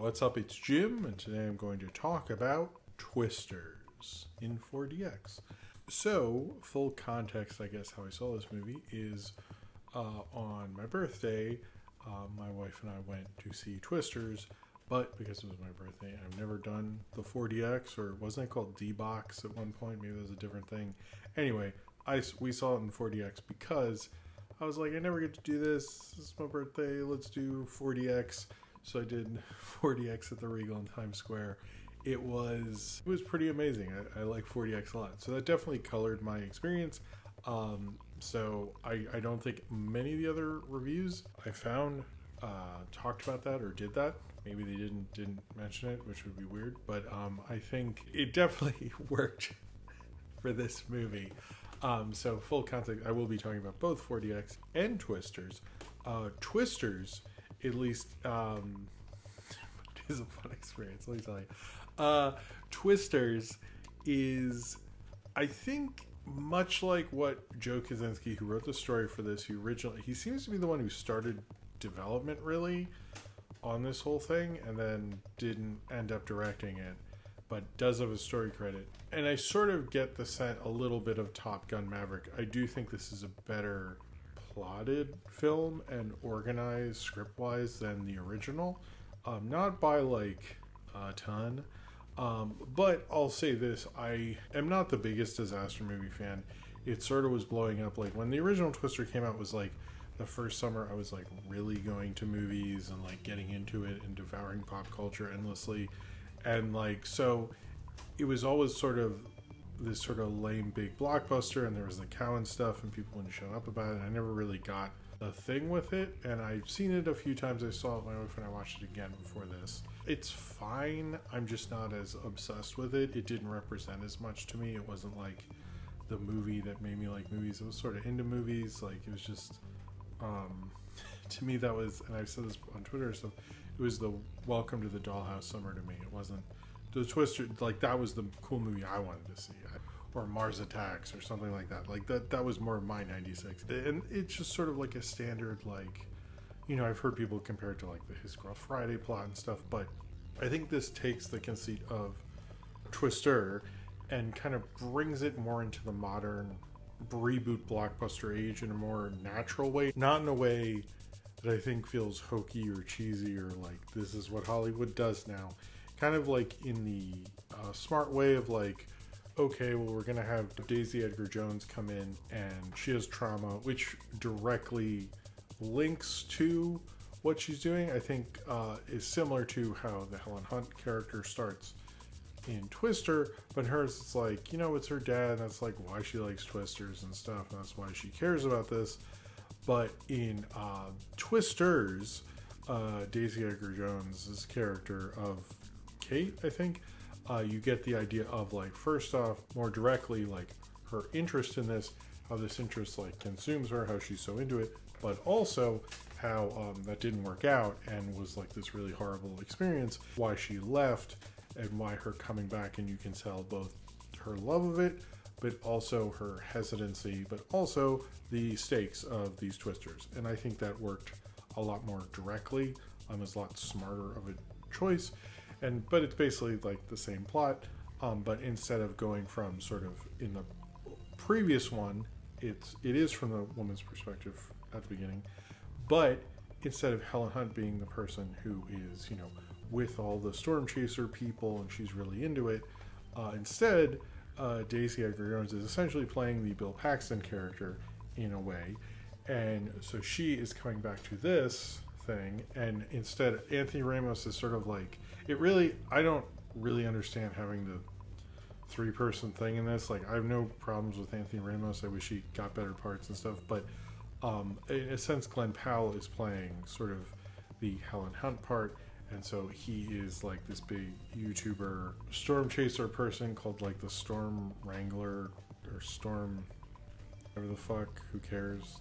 What's up? It's Jim, and today I'm going to talk about Twisters in 4DX. So, full context, I guess, how I saw this movie is on my birthday, my wife and I went to see Twisters, but because it was my birthday, I've never done the 4DX, or wasn't it called D-Box at one point? Maybe that was a different thing. Anyway, we saw it in 4DX because I was like, I never get to do this. This is my birthday. Let's do 4DX. So I did 4DX at the Regal in Times Square. It was pretty amazing. I like 4DX a lot. So that definitely colored my experience. So I don't think many of the other reviews I found talked about that or did that. Maybe they didn't mention it, which would be weird. But I think it definitely worked for this movie. So full context, I will be talking about both 4DX and Twisters. Twisters, at least, it is a fun experience, let me tell you. Twisters is, I think, much like what Joe Kosinski, who wrote the story for this, he seems to be the one who started development, really, on this whole thing, and then didn't end up directing it, but does have a story credit. And I sort of get the scent a little bit of Top Gun Maverick. I do think this is a better plotted film and organized script-wise than the original. Not by like a ton, but I'll say this, I am not the biggest disaster movie fan. It sort of was blowing up, like when the original Twister came out was like the first summer I was like really going to movies and like getting into it and devouring pop culture endlessly, and like so it was always sort of this sort of lame big blockbuster, and there was the Cowan stuff and people wouldn't shut up about it. I never really got the thing with it, and I've seen it a few times. I saw it with my wife and I watched it again before this. It's fine, I'm just not as obsessed with it. It didn't represent as much to me. It wasn't like the movie that made me like movies. It was sort of into movies, like it was just to me that was, and I've said this on Twitter and stuff, it was the Welcome to the Dollhouse summer to me. It wasn't the Twister, like that was the cool movie I wanted to see, or Mars Attacks or something like that. Like that was more my 96, and it's just sort of like a standard, like, you know, I've heard people compare it to like the His Girl Friday plot and stuff, but I think this takes the conceit of Twister and kind of brings it more into the modern reboot blockbuster age in a more natural way, not in a way that I think feels hokey or cheesy or like this is what Hollywood does now. Kind of like in the smart way of like, okay, well, we're going to have Daisy Edgar-Jones come in and she has trauma, which directly links to what she's doing. I think is similar to how the Helen Hunt character starts in Twister, but hers, it's like, you know, it's her dad, and that's like why she likes Twisters and stuff, and that's why she cares about this. But in Twisters, Daisy Edgar-Jones' character of Kate, I think, you get the idea of like, first off, more directly, like her interest in this, how this interest like consumes her, how she's so into it, but also how that didn't work out and was like this really horrible experience, why she left and why her coming back, and you can tell both her love of it, but also her hesitancy, but also the stakes of these Twisters. And I think that worked a lot more directly. It was a lot smarter of a choice. But it's basically like the same plot, but instead of going from sort of in the previous one, it is from the woman's perspective at the beginning, but instead of Helen Hunt being the person who is, you know, with all the Storm Chaser people and she's really into it, instead Daisy Edgar-Jones is essentially playing the Bill Paxton character in a way, and so she is coming back to this thing, and instead Anthony Ramos is sort of like, I don't really understand having the three-person thing in this. Like, I have no problems with Anthony Ramos. I wish he got better parts and stuff, but in a sense Glenn Powell is playing sort of the Helen Hunt part, and so he is like this big YouTuber storm chaser person called like the Storm Wrangler or Storm whatever the fuck, who cares,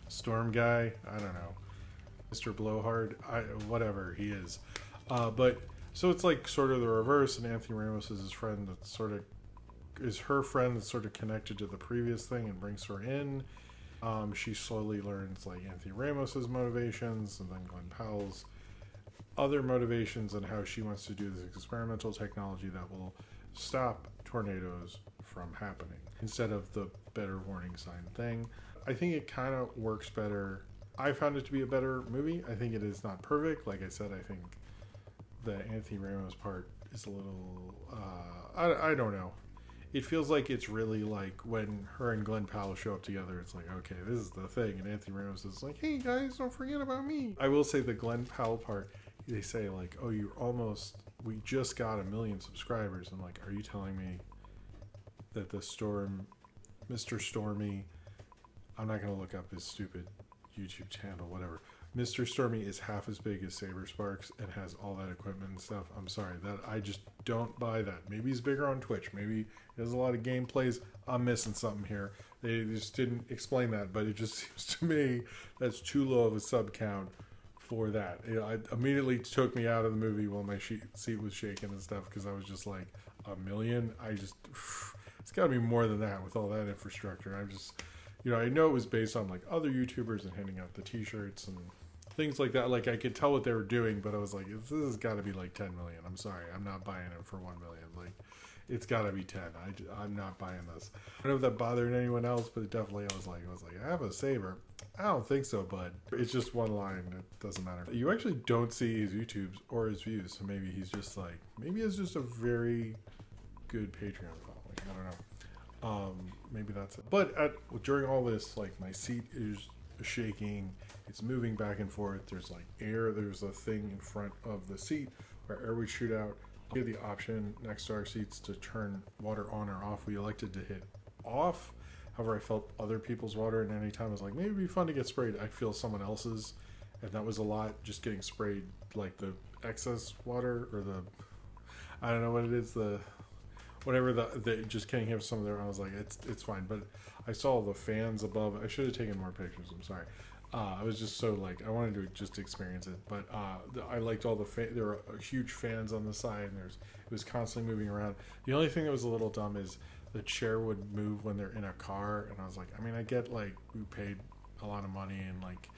Storm guy, I don't know, Mr. Blowhard, whatever he is, but so it's like sort of the reverse, and Anthony Ramos is his friend that sort of is her friend that's sort of connected to the previous thing and brings her in. She slowly learns like Anthony Ramos's motivations and then Glenn Powell's, other motivations and how she wants to do this experimental technology that will stop tornadoes from happening instead of the better warning sign thing. I think it kind of works better. I found it to be a better movie. I think it is not perfect. Like I said, I think the Anthony Ramos part is a little, I don't know. It feels like it's really like when her and Glenn Powell show up together, it's like, okay, this is the thing. And Anthony Ramos is like, hey guys, don't forget about me. I will say the Glenn Powell part, they say like, oh, we just got 1 million subscribers. I'm like, are you telling me that Mr. Stormy, I'm not going to look up his stupid YouTube channel, whatever. Mr. Stormy is half as big as Saber Sparks and has all that equipment and stuff. I'm sorry, that I just don't buy that. Maybe he's bigger on Twitch. Maybe he has a lot of gameplays. I'm missing something here. They just didn't explain that, but it just seems to me that's too low of a sub count for that. It immediately took me out of the movie while my seat was shaking and stuff because I was just like, 1 million? It's got to be more than that with all that infrastructure. I'm just, I know it was based on like other YouTubers and handing out the t-shirts and things like that. Like I could tell what they were doing, but I was like, this has got to be like 10 million. I'm sorry, I'm not buying it for 1 million. Like it's got to be 10. I'm not buying this. I don't know if that bothered anyone else, but definitely I was like, I have a Saber. I don't think so, bud. It's just one line. It doesn't matter. You actually don't see his YouTubes or his views, so maybe he's just like, maybe it's just a very good Patreon following. I don't know. Maybe that's it. But during all this, like my seat is shaking. It's moving back and forth. There's like air. There's a thing in front of the seat where air would shoot out. We had the option next to our seats to turn water on or off. We elected to hit off. However, I felt other people's water, and any time I was like, maybe it'd be fun to get sprayed. I feel someone else's, and that was a lot. Just getting sprayed, like the excess water or I don't know what it is, whatever just can't have some of their. I was like, it's fine. But I saw the fans above. I should have taken more pictures. I'm sorry. I was just so like I wanted to just experience it. But I liked all the there were huge fans on the side, and it was constantly moving around. The only thing that was a little dumb is the chair would move when they're in a car, and I was like, I mean, I get like we paid a lot of money and like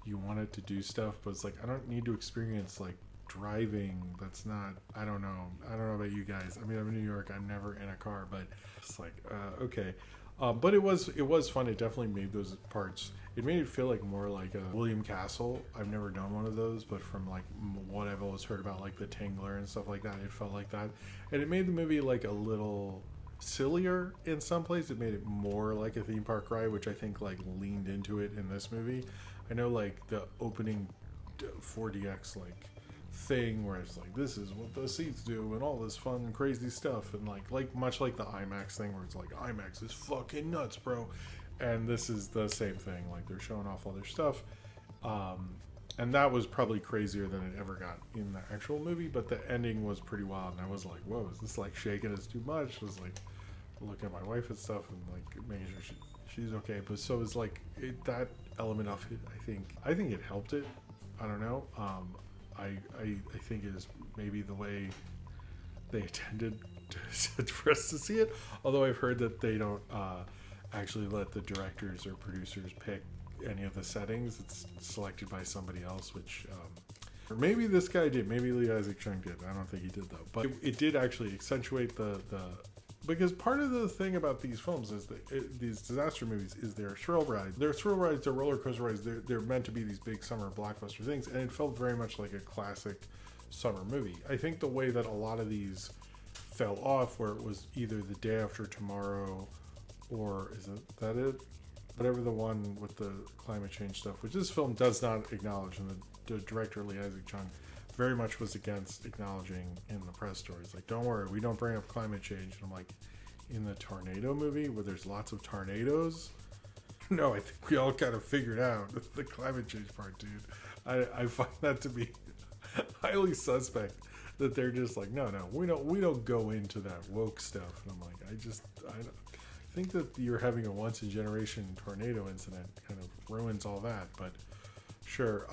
you wanted to do stuff, but it's like I don't need to experience like driving. That's not, I don't know about you guys. I mean, I'm in New York, I'm never in a car, but it's like okay. But it was fun. It definitely made those parts, it made it feel like more like a William Castle. I've never done one of those, but from like what I've always heard about like the Tingler and stuff like that, it felt like that. And it made the movie like a little sillier in some places. It made it more like a theme park ride, which I think like leaned into it in this movie. I know like the opening 4DX like thing where it's like, this is what the seats do and all this fun crazy stuff, and like much like the IMAX thing where it's like, IMAX is fucking nuts, bro. And this is the same thing, like they're showing off all their stuff, and that was probably crazier than it ever got in the actual movie. But the ending was pretty wild, and I was like, whoa, is this like shaking us too much? I was like looking at my wife and stuff and like making sure she's okay. But so it's like that element of it, I think it helped it. I don't know. I think it is maybe the way they intended for us to see it. Although I've heard that they don't actually let the directors or producers pick any of the settings. It's selected by somebody else, which or maybe this guy did. Maybe Lee Isaac Chung did. I don't think he did though. But it did actually accentuate the because part of the thing about these films is that these disaster movies is they're thrill rides. They're thrill rides, they're roller coaster rides. They're meant to be these big summer blockbuster things, and it felt very much like a classic summer movie. I think the way that a lot of these fell off, where it was either The Day After Tomorrow, or that it? Whatever the one with the climate change stuff, which this film does not acknowledge, and the director Lee Isaac Chung very much was against acknowledging in the press stories. Like, don't worry, we don't bring up climate change. And I'm like, in the tornado movie where there's lots of tornadoes? No, I think we all kind of figured out the climate change part, dude. I find that to be highly suspect that they're just like, no, we don't go into that woke stuff. And I'm like, I think that you're having a once in generation tornado incident kind of ruins all that, but sure.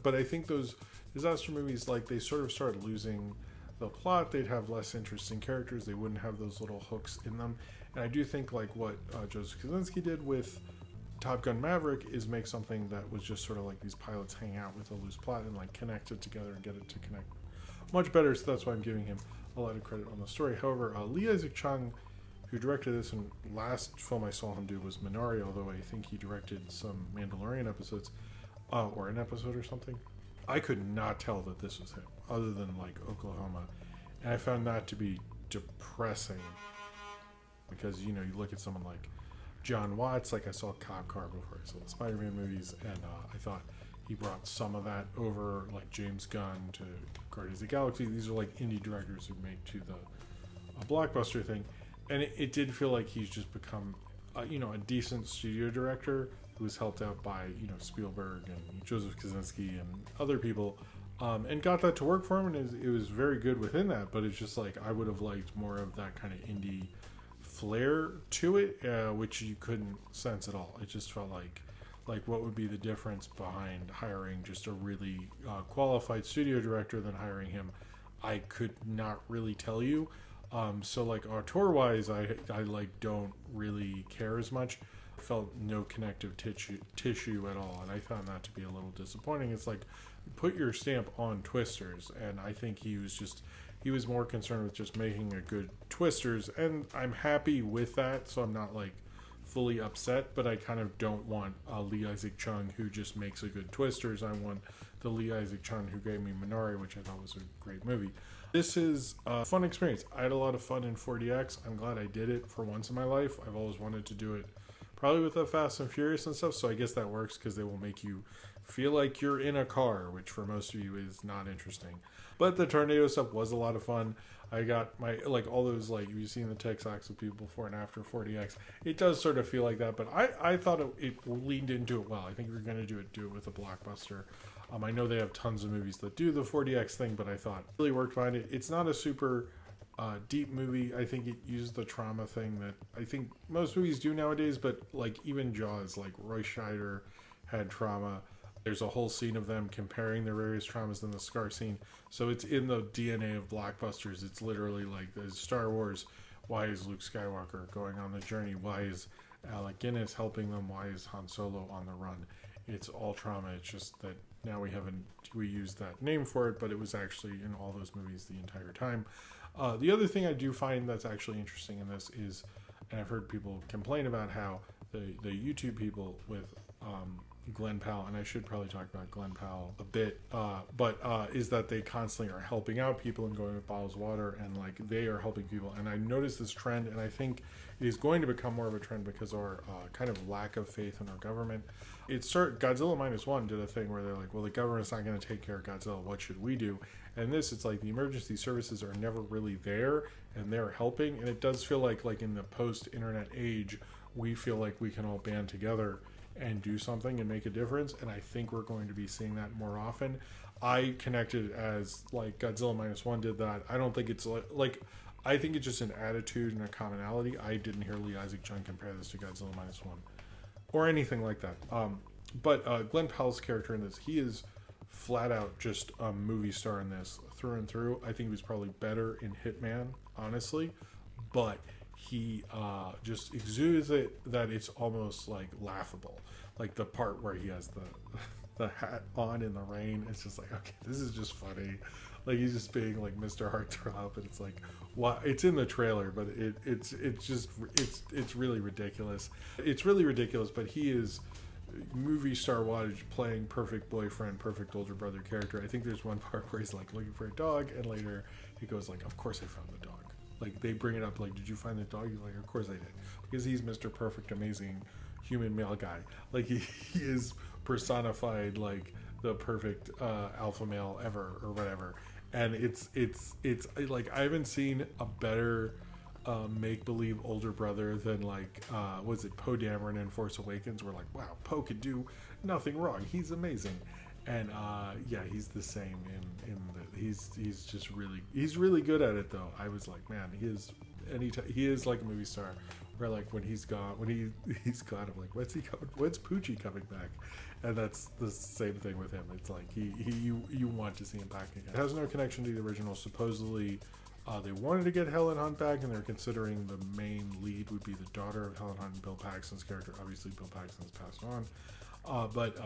But I think those disaster movies, like, they sort of started losing the plot. They'd have less interesting characters. They wouldn't have those little hooks in them. And I do think like what Joseph Kosinski did with Top Gun Maverick is make something that was just sort of like these pilots hang out with a loose plot and like connect it together and get it to connect much better. So that's why I'm giving him a lot of credit on the story. However, Lee Isaac Chung, who directed this, and last film I saw him do was Minari, although I think he directed some Mandalorian episodes, or an episode or something. I could not tell that this was him, other than like Oklahoma, and I found that to be depressing, because you look at someone like John Watts, like I saw Cop Car before I saw the Spider-Man movies, and I thought he brought some of that over, like James Gunn to Guardians of the Galaxy. These are like indie directors who make to a blockbuster thing, and it did feel like he's just become a decent studio director who was helped out by Spielberg and Joseph Kosinski and other people, and got that to work for him, and it was very good within that. But it's just like I would have liked more of that kind of indie flair to it, which you couldn't sense at all. It just felt like what would be the difference behind hiring just a really qualified studio director than hiring him? I could not really tell you. So like auteur wise, I like don't really care as much. I felt no connective tissue at all, and I found that to be a little disappointing. It's like, put your stamp on Twisters, and I think he was more concerned with just making a good Twisters, and I'm happy with that, so I'm not like fully upset, but I kind of don't want Lee Isaac Chung who just makes a good Twisters. I want the Lee Isaac Chung who gave me Minari, which I thought was a great movie. This is a fun experience. I had a lot of fun in 4DX. I'm glad I did it for once in my life. I've always wanted to do it probably with the Fast and Furious and stuff, so I guess that works because they will make you feel like you're in a car, which for most of you is not interesting. But the tornado stuff was a lot of fun. I got my, like, all those, like, you've seen the TikToks of people before and after 4DX. It does sort of feel like that, but I thought it leaned into it well. I think if you're going to do it with a blockbuster. I know they have tons of movies that do the 4DX thing, but I thought it really worked fine. It's not a super deep movie. I think it used the trauma thing that I think most movies do nowadays, but, like, even Jaws, like, Roy Scheider had trauma. There's a whole scene of them comparing their various traumas in the scar scene. So it's in the DNA of blockbusters. It's literally like Star Wars. Why is Luke Skywalker going on the journey? Why is Alec Guinness helping them? Why is Han Solo on the run? It's all trauma. It's just that now we used that name for it, but it was actually in all those movies the entire time. The other thing I do find that's actually interesting in this is, and I've heard people complain about how the YouTube people with Glenn Powell, and I should probably talk about Glenn Powell a bit, but is that they constantly are helping out people and going with bottles of water, and like they are helping people. And I noticed this trend, and I think it is going to become more of a trend because of our kind of lack of faith in our government. Godzilla -1 did a thing where they're like, well, the government's not going to take care of Godzilla. What should we do? And this, it's like the emergency services are never really there, and they're helping. And it does feel like in the post-internet age, we feel like we can all band together and do something and make a difference, and I think we're going to be seeing that more often. I connected as like Godzilla -1 did that. I don't think it's like I think it's just an attitude and a commonality. I didn't hear Lee Isaac Chung compare this to Godzilla -1 or anything like that. But Glenn Powell's character in this, he is flat out just a movie star in this through and through. I think he was probably better in Hitman, honestly, but he just exudes it that it's almost like laughable. Like the part where he has the hat on in the rain, it's just like, okay, this is just funny. Like he's just being like Mr. Heartthrob, and it's like, wow, it's in the trailer, but it's really ridiculous. It's really ridiculous, but he is movie star wattage playing perfect boyfriend, perfect older brother character. I think there's one part where he's like looking for a dog, and later he goes like, of course I found the dog. Like they bring it up like, did you find the dog? He's like, of course I did, because he's Mr. Perfect, amazing human male guy. Like he is personified like the perfect alpha male ever or whatever. And it's like I haven't seen a better make-believe older brother than like was it Poe Dameron in Force Awakens? We're like, wow, Poe could do nothing wrong. He's amazing. And yeah, he's the same in the, he's just really good at it though. I was like, man, he is like a movie star. Where like when he's gone, I'm like, when's Poochie coming back? And that's the same thing with him. It's like you want to see him back again. It has no connection to the original. Supposedly, They wanted to get Helen Hunt back, and they're considering the main lead would be the daughter of Helen Hunt, Bill Paxton's character. Obviously, Bill Paxton's passed on. But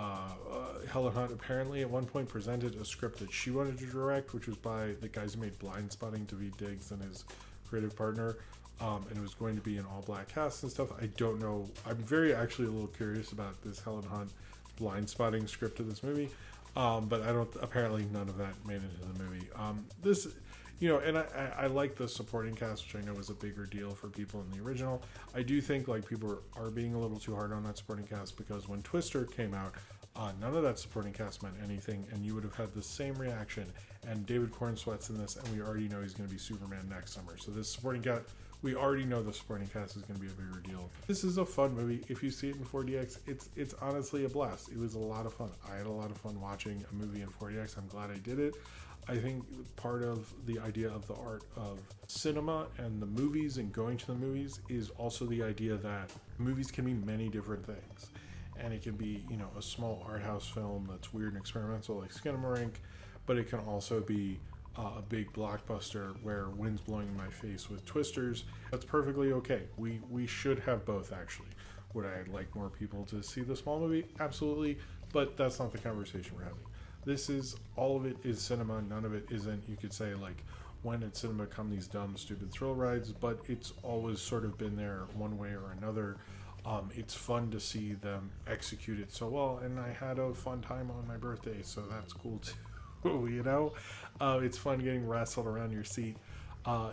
Helen Hunt apparently at one point presented a script that she wanted to direct, which was by the guys who made Blind Spotting, David Diggs and his creative partner. And it was going to be an all-black cast and stuff. I don't know. I'm very actually a little curious about this Helen Hunt Blind Spotting script of this movie. But I don't. Apparently, none of that made it into the movie. This, and I like the supporting cast, which I know was a bigger deal for people in the original. I do think like people are being a little too hard on that supporting cast, because when Twister came out, none of that supporting cast meant anything, and you would have had the same reaction. And David Cornsweet's in this, and we already know he's going to be Superman next summer. So this supporting cast, we already know the supporting cast is going to be a bigger deal. This is a fun movie. If you see it in 4DX, it's honestly a blast. It was a lot of fun. I had a lot of fun watching a movie in 4DX. I'm glad I did it. I think part of the idea of the art of cinema and the movies and going to the movies is also the idea that movies can be many different things. And it can be, a small art house film that's weird and experimental like Skinamarink, but it can also be a big blockbuster where wind's blowing in my face with Twisters. That's perfectly okay. We should have both, actually. Would I like more people to see the small movie? Absolutely, but that's not the conversation we're having. This is, all of it is cinema, none of it isn't. You could say, like, when did cinema come these dumb, stupid thrill rides? But it's always sort of been there one way or another. It's fun to see them execute it so well, and I had a fun time on my birthday, so that's cool too. It's fun getting wrestled around your seat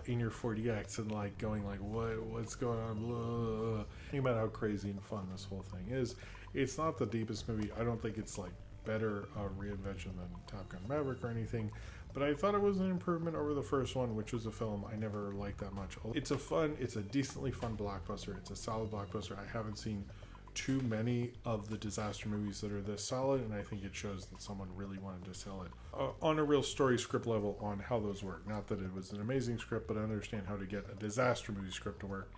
in your 4DX and like going like, what's going on? Blah. Think about how crazy and fun this whole thing is. It's not the deepest movie. I don't think it's like better reinvention than Top Gun Maverick or anything, but I thought it was an improvement over the first one, which was a film I never liked that much. It's a decently fun blockbuster. It's a solid blockbuster. I haven't seen too many of the disaster movies that are this solid, and I think it shows that someone really wanted to sell it on a real story script level on how those work. Not that it was an amazing script, but I understand how to get a disaster movie script to work,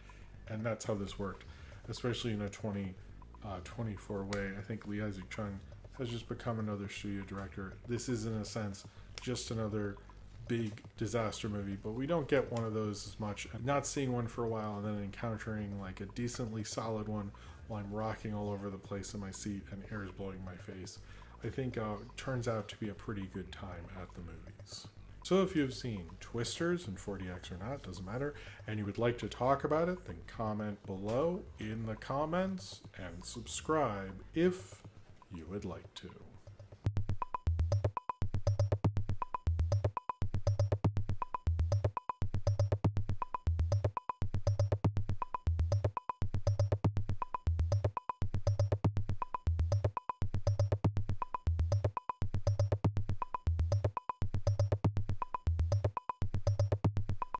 and that's how this worked, especially in a 2024 way. I think Lee Isaac Chung has just become another studio director. This is, in a sense, just another big disaster movie, but we don't get one of those as much. Not seeing one for a while and then encountering like a decently solid one while I'm rocking all over the place in my seat and air is blowing my face, I think turns out to be a pretty good time at the movies. So if you've seen Twisters in 4DX or not, doesn't matter, and you would like to talk about it, then comment below in the comments and subscribe if you would like to.